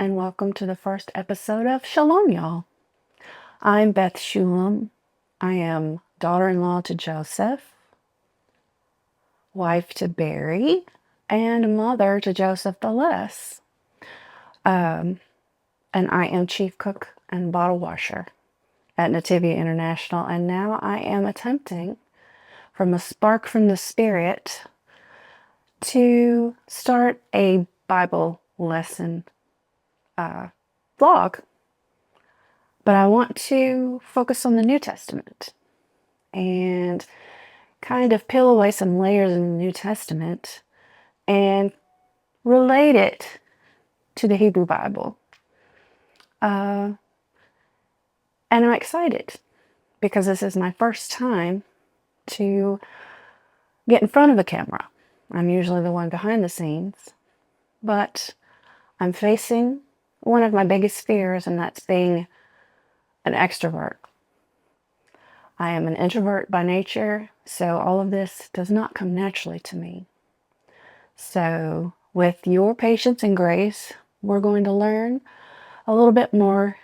and welcome to the first episode of Shalom Y'all. I'm Beth Shulam. I am daughter-in-law to Joseph, wife to Barry, and mother to Joseph the Less. And I am chief cook and bottle washer at Nativia International, and now I am attempting, from a spark from the Spirit, to start a Bible lesson vlog. But I want to focus on the New Testament and kind of peel away some layers in the New Testament and relate it to the Hebrew Bible. And I'm excited because this is my first time to get in front of a camera. I'm usually the one behind the scenes, but I'm facing one of my biggest fears, and that's being an extrovert. I am an introvert by nature, so all of this does not come naturally to me. So, with your patience and grace, we're going to learn a little bit more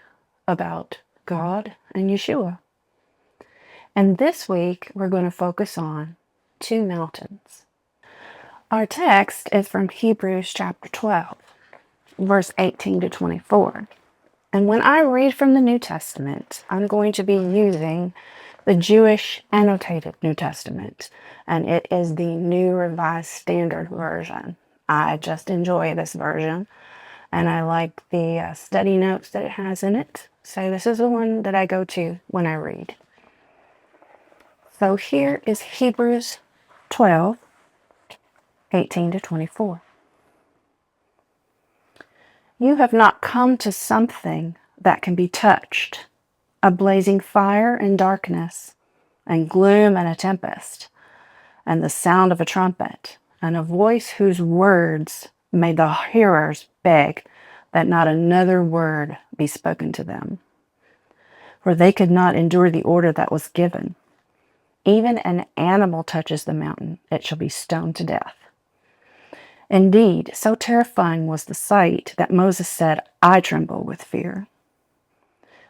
about God and Yeshua. And this week, we're going to focus on two mountains. Our text is from Hebrews chapter 12, verse 18 to 24. And when I read from the New Testament, I'm going to be using the Jewish annotated New Testament, and it is the New Revised Standard Version. I just enjoy this version, and I like the study notes that it has in it. So this is the one that I go to when I read. So here is Hebrews 12, 18 to 24. You have not come to something that can be touched, a blazing fire and darkness, and gloom and a tempest, and the sound of a trumpet, and a voice whose words made the hearers beg that not another word be spoken to them. For they could not endure the order that was given. Even an animal touches the mountain, it shall be stoned to death. Indeed, so terrifying was the sight that Moses said, I tremble with fear.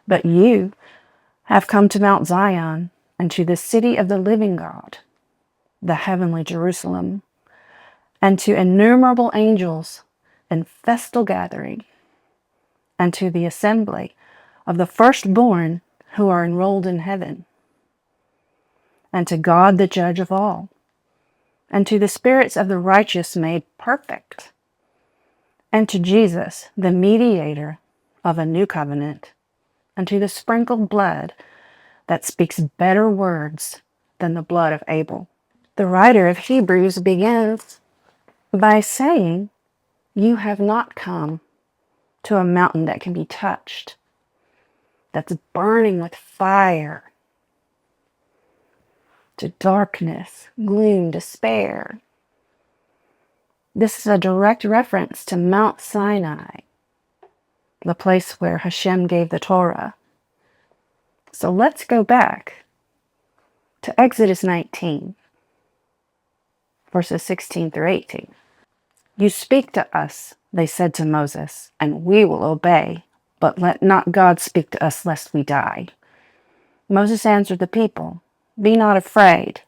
But you have come to Mount Zion, and to the city of the living God, the heavenly Jerusalem, and to innumerable angels in festal gathering, and to the assembly of the firstborn who are enrolled in heaven, and to God the judge of all, and to the spirits of the righteous made perfect, and to Jesus, the mediator of a new covenant, and to the sprinkled blood that speaks better words than the blood of Abel. The writer of Hebrews begins by saying, you have not come to a mountain that can be touched, that's burning with fire, to darkness, gloom, despair. This is a direct reference to Mount Sinai, the place where Hashem gave the Torah. So let's go back to Exodus 19, verses 16 through 18. You speak to us, they said to Moses, and we will obey, but let not God speak to us lest we die. Moses answered the people, be not afraid,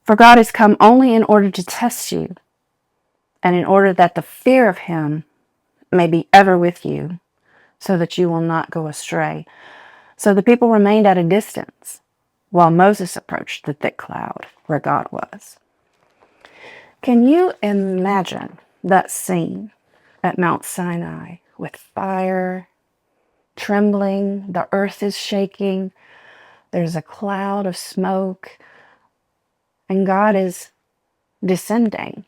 for God has come only in order to test you, and in order that the fear of him may be ever with you, so that you will not go astray. So the people remained at a distance, while Moses approached the thick cloud where God was. Can you imagine that scene at Mount Sinai with fire, trembling, the earth is shaking, there's a cloud of smoke, and God is descending.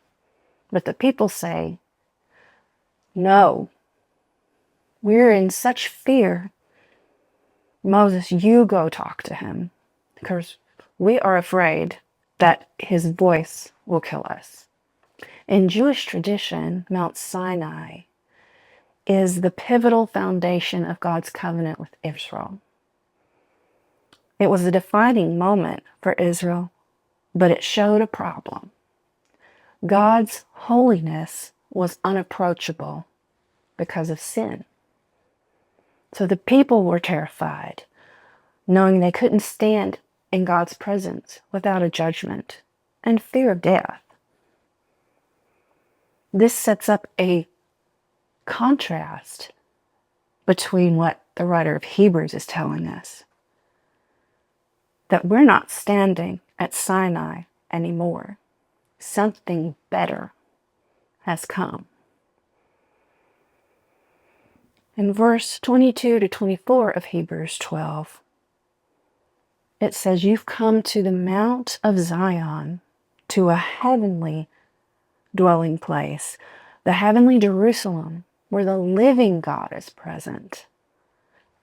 But the people say, no, we're in such fear. Moses, you go talk to him, because we are afraid that his voice will kill us. In Jewish tradition, Mount Sinai is the pivotal foundation of God's covenant with Israel. It was a defining moment for Israel, but it showed a problem. God's holiness was unapproachable because of sin. So the people were terrified, knowing they couldn't stand in God's presence without a judgment and fear of death. This sets up a contrast between what the writer of Hebrews is telling us, that we're not standing at Sinai anymore. Something better has come. In verse 22 to 24 of Hebrews 12, it says, "You've come to the Mount of Zion, to a heavenly dwelling place, the heavenly Jerusalem, where the living God is present.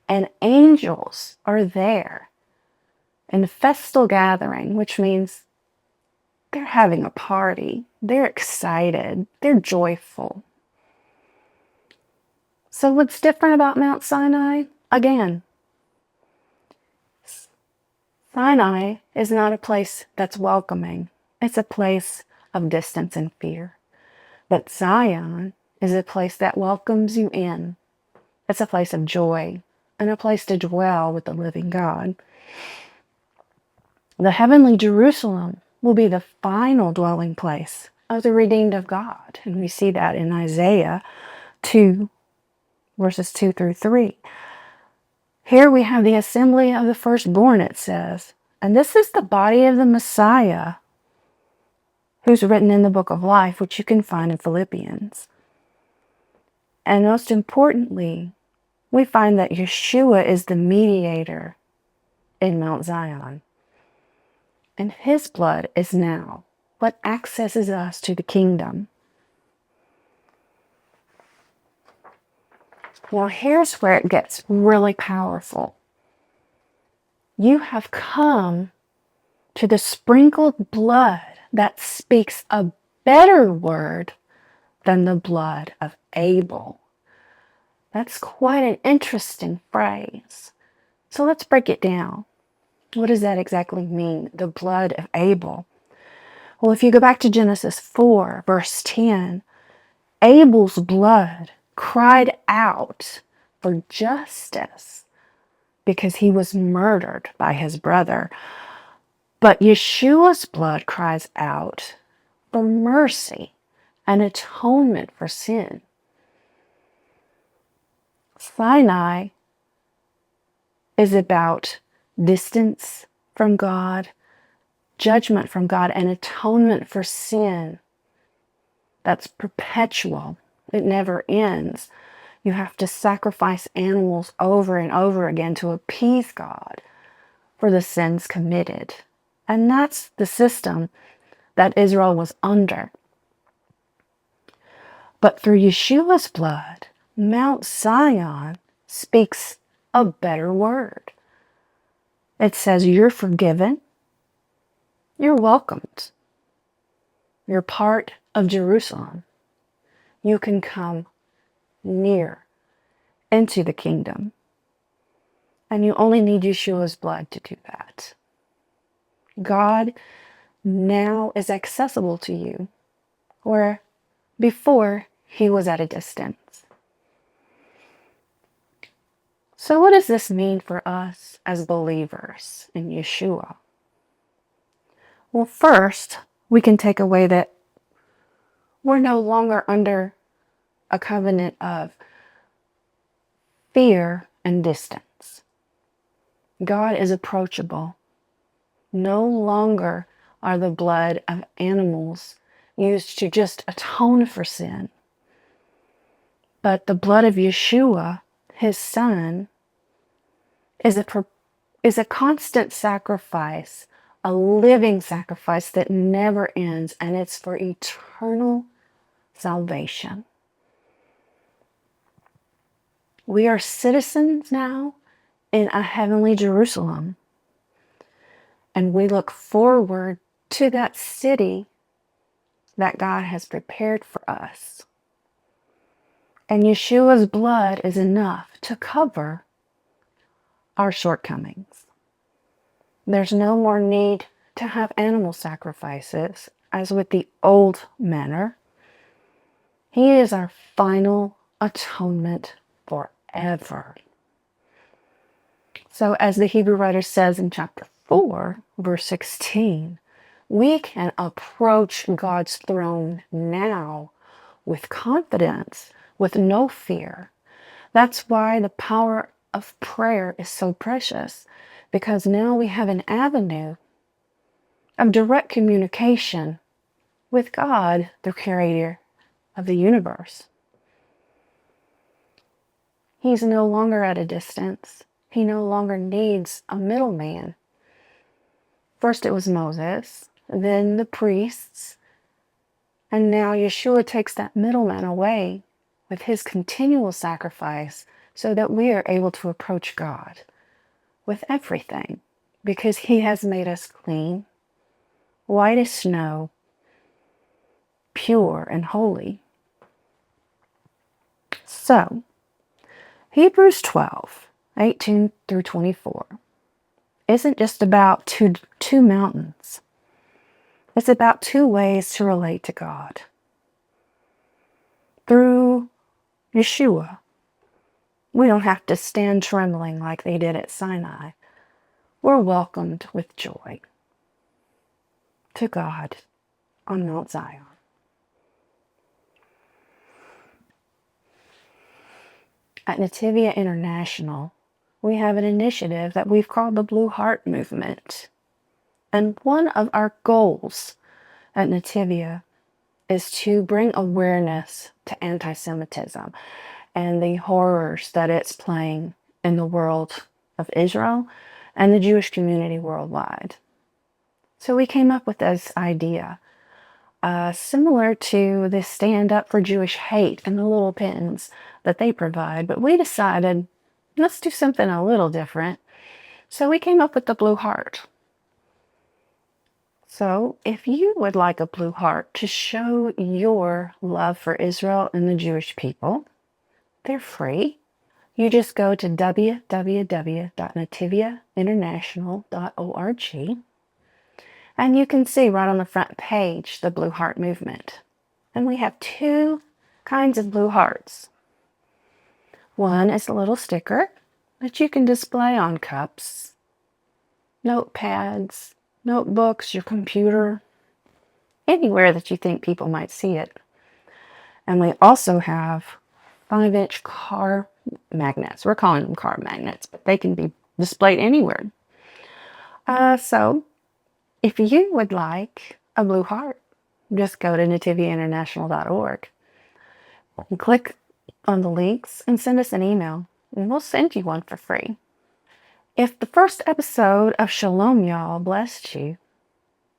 And angels are there in festal gathering," which means they're having a party. They're excited. They're joyful. So what's different about Mount Sinai? Again, Sinai is not a place that's welcoming. It's a place of distance and fear. But Zion is a place that welcomes you in. It's a place of joy and a place to dwell with the living God. The heavenly Jerusalem will be the final dwelling place of the redeemed of God. And we see that in Isaiah 2, verses 2 through 3. Here we have the assembly of the firstborn, it says. And this is the body of the Messiah, who's written in the book of life, which you can find in Philippians. And most importantly, we find that Yeshua is the mediator in Mount Zion. And his blood is now what accesses us to the kingdom. Now here's where it gets really powerful. You have come to the sprinkled blood that speaks a better word than the blood of Abel. That's quite an interesting phrase. So let's break it down. What does that exactly mean, the blood of Abel? Well, if you go back to Genesis 4, verse 10, Abel's blood cried out for justice because he was murdered by his brother. But Yeshua's blood cries out for mercy and atonement for sin. Sinai is about distance from God, judgment from God, and atonement for sin. That's perpetual. It never ends. You have to sacrifice animals over and over again to appease God for the sins committed. And that's the system that Israel was under. But through Yeshua's blood, Mount Zion speaks a better word. It says, you're forgiven, you're welcomed, you're part of Jerusalem. You can come near into the kingdom. And you only need Yeshua's blood to do that. God now is accessible to you, where before he was at a distance. So what does this mean for us as believers in Yeshua? Well, first, we can take away that we're no longer under a covenant of fear and distance. God is approachable. No longer are the blood of animals used to just atone for sin. But the blood of Yeshua, his son, is a constant sacrifice, a living sacrifice that never ends, and it's for eternal salvation. We are citizens now in a heavenly Jerusalem, and we look forward to that city that God has prepared for us. And Yeshua's blood is enough to cover our shortcomings. There's no more need to have animal sacrifices as with the old manner. He is our final atonement forever. So as the Hebrew writer says in chapter 4, verse 16, we can approach God's throne now with confidence, with no fear. That's why the power of prayer is so precious, because now we have an avenue of direct communication with God, the creator of the universe. He's no longer at a distance. He no longer needs a middleman. First it was Moses, then the priests, and now Yeshua takes that middleman away with his continual sacrifice so that we are able to approach God with everything, because he has made us clean, white as snow, pure and holy. So, Hebrews 12, 18 through 24 isn't just about two mountains. It's about two ways to relate to God. Through Yeshua, we don't have to stand trembling like they did at Sinai. We're welcomed with joy to God on Mount Zion. At Nativia International, we have an initiative that we've called the Blue Heart Movement. And one of our goals at Nativia is to bring awareness to anti-Semitism and the horrors that it's playing in the world of Israel and the Jewish community worldwide. So we came up with this idea, similar to the Stand Up for Jewish Hate and the little pins that they provide, but we decided, let's do something a little different. So we came up with the Blue Heart. So if you would like a blue heart to show your love for Israel and the Jewish people, they're free. You just go to www.nativiainternational.org and you can see right on the front page the Blue Heart Movement. And we have two kinds of blue hearts. One is a little sticker that you can display on cups, notepads, notebooks, your computer, anywhere that you think people might see it. And we also have 5-inch car magnets. We're calling them car magnets, but they can be displayed anywhere. So if you would like a blue heart, just go to nativiainternational.org and click on the links and send us an email, and we'll send you one for free. If the first episode of Shalom Y'all blessed you,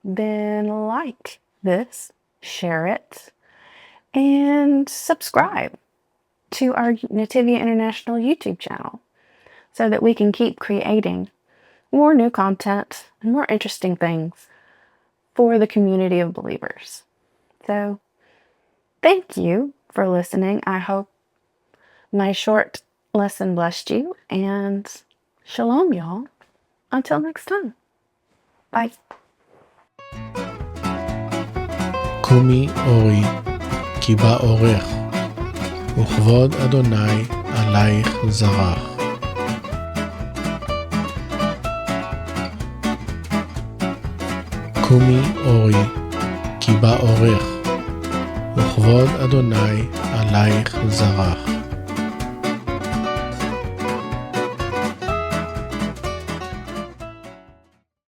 then like this, share it, and subscribe to our Nativia International YouTube channel so that we can keep creating more new content and more interesting things for the community of believers. So, thank you for listening. I hope my short lesson blessed you, and Shalom, y'all. Until next time. Bye. קומי אורי, כי בא אורך, וכבוד אדוני עלייך זרח. קומי אורי, כי בא אורך, וכבוד אדוני עלייך זרח.